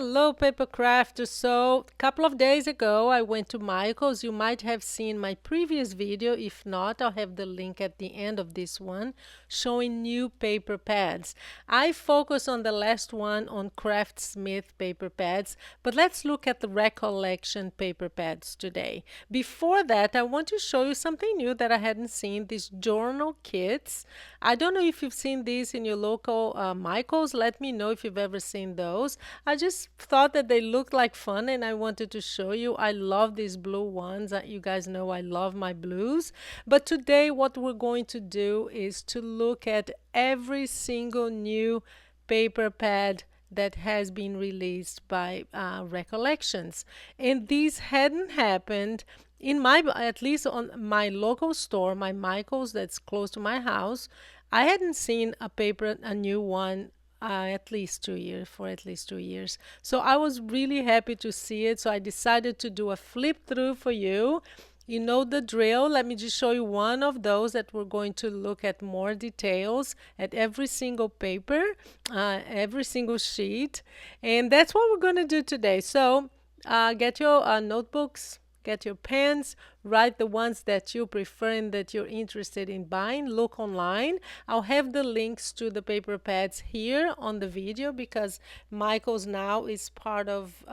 Hello, paper crafters. So, a couple of days ago, I went to Michael's. You might have seen my previous video. If not, I'll have the link at the end of this one showing new paper pads. I focus on the last one on Craftsmith paper pads, but let's look at the Recollection paper pads today. Before that, I want to show you something new that I hadn't seen, these journal kits. I don't know if you've seen these in your local Michael's. Let me know if you've ever seen those. I just thought that they looked like fun and I wanted to show you. I love these blue ones. You guys know I love my blues. But today what we're going to do is to look at every single new paper pad that has been released by Recollections. And these hadn't happened in my, at least on my local store, my Michael's that's close to my house. I hadn't seen a new one at least 2 years, for at least 2 years. So I was really happy to see it. So I decided to do a flip through for you. You know the drill. Let me just show you one of those that we're going to look at more details at every single paper, every single sheet. And that's what we're going to do today. So get your notebooks, get your pens, write the ones that you prefer and that you're interested in buying. Look online. I'll have the links to the paper pads here on the video because Michael's now is part of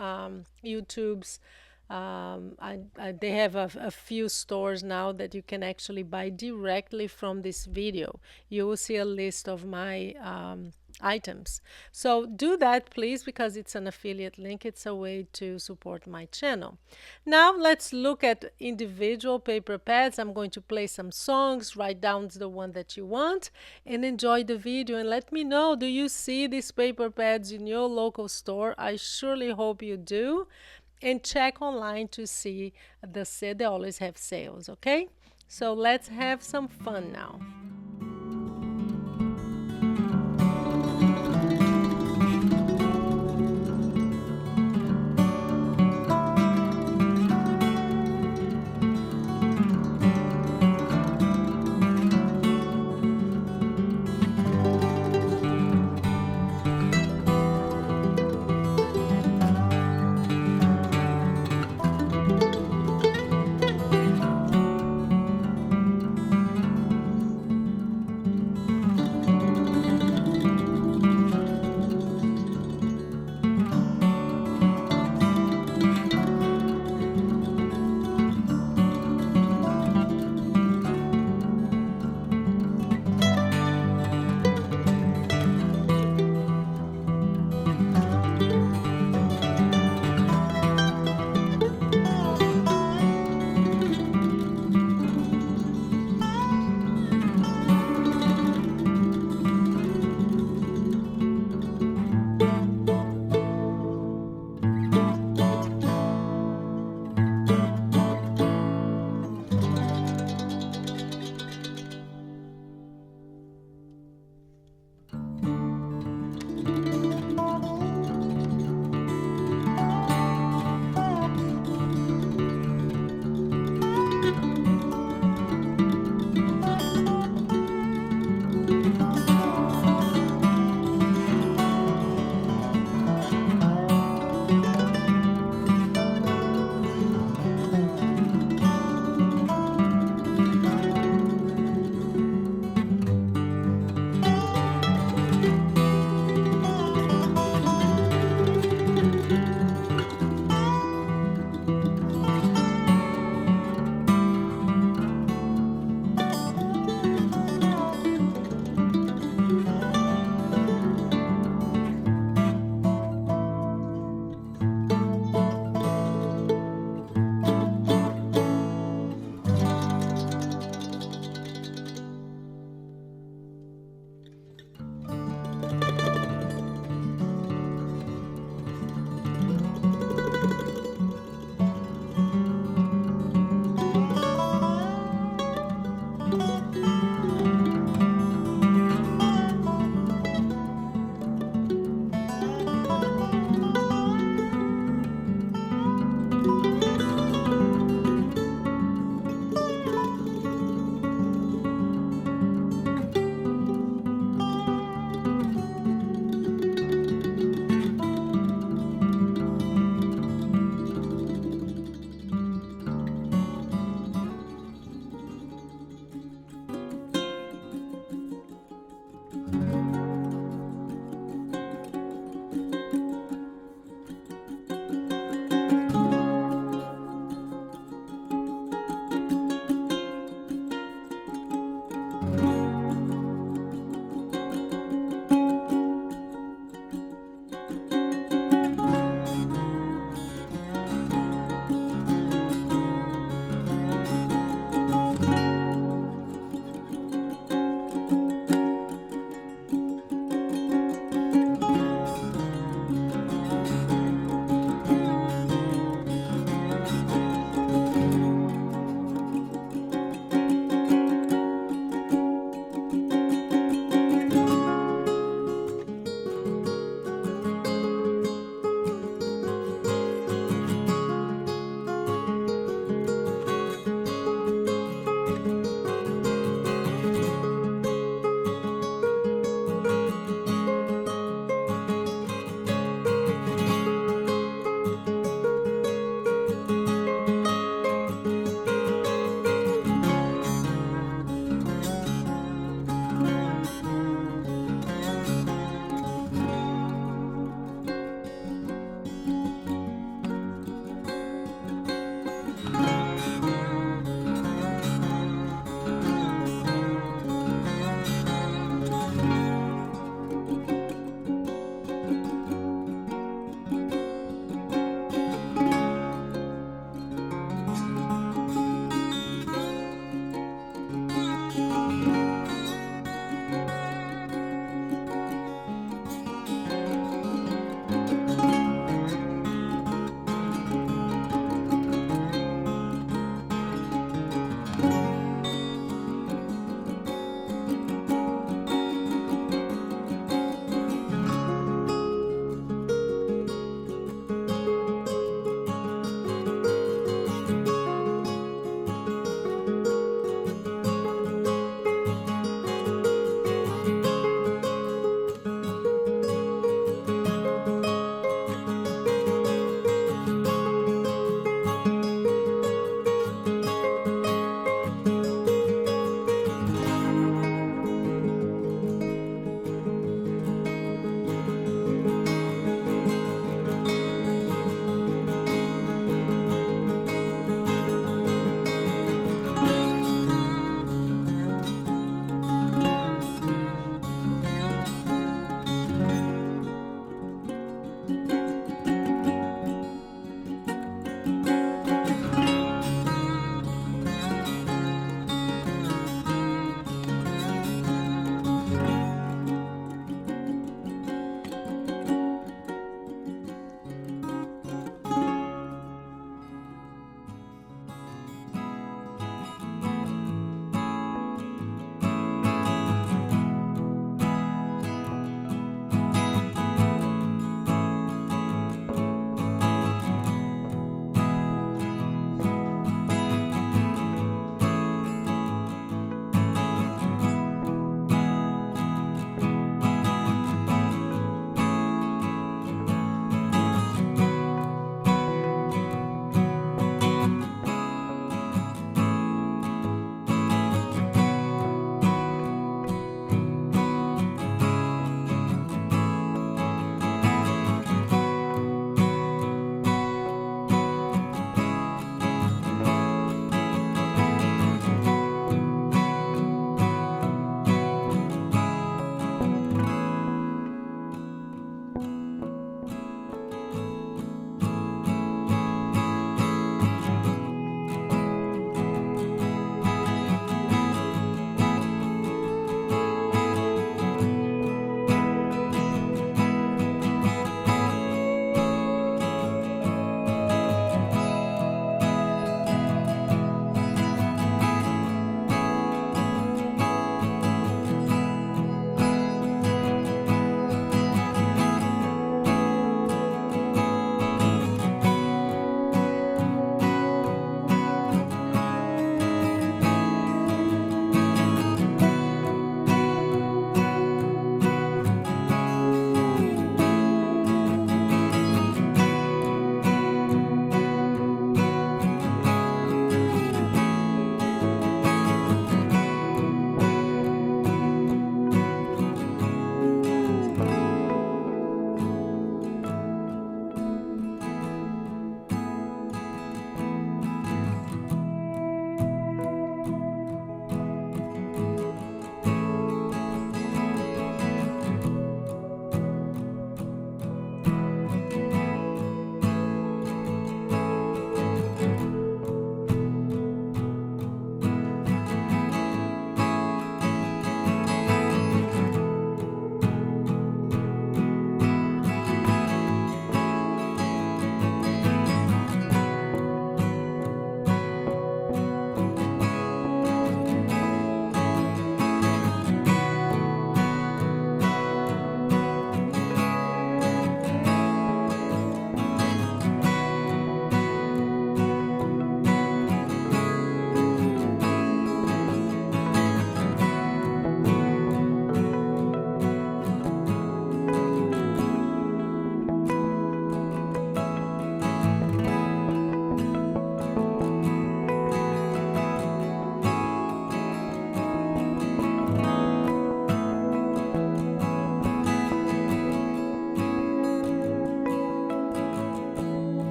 YouTube's they have a few stores now that you can actually buy directly from this video. You will see a list of my items. So do that please because it's an affiliate link. It's a way to support my channel. Now let's look at individual paper pads. I'm going to play some songs, write down the one that you want and enjoy the video and let me know, do you see these paper pads in your local store? I surely hope you do. And check online to see they always have sales, okay? So let's have some fun now.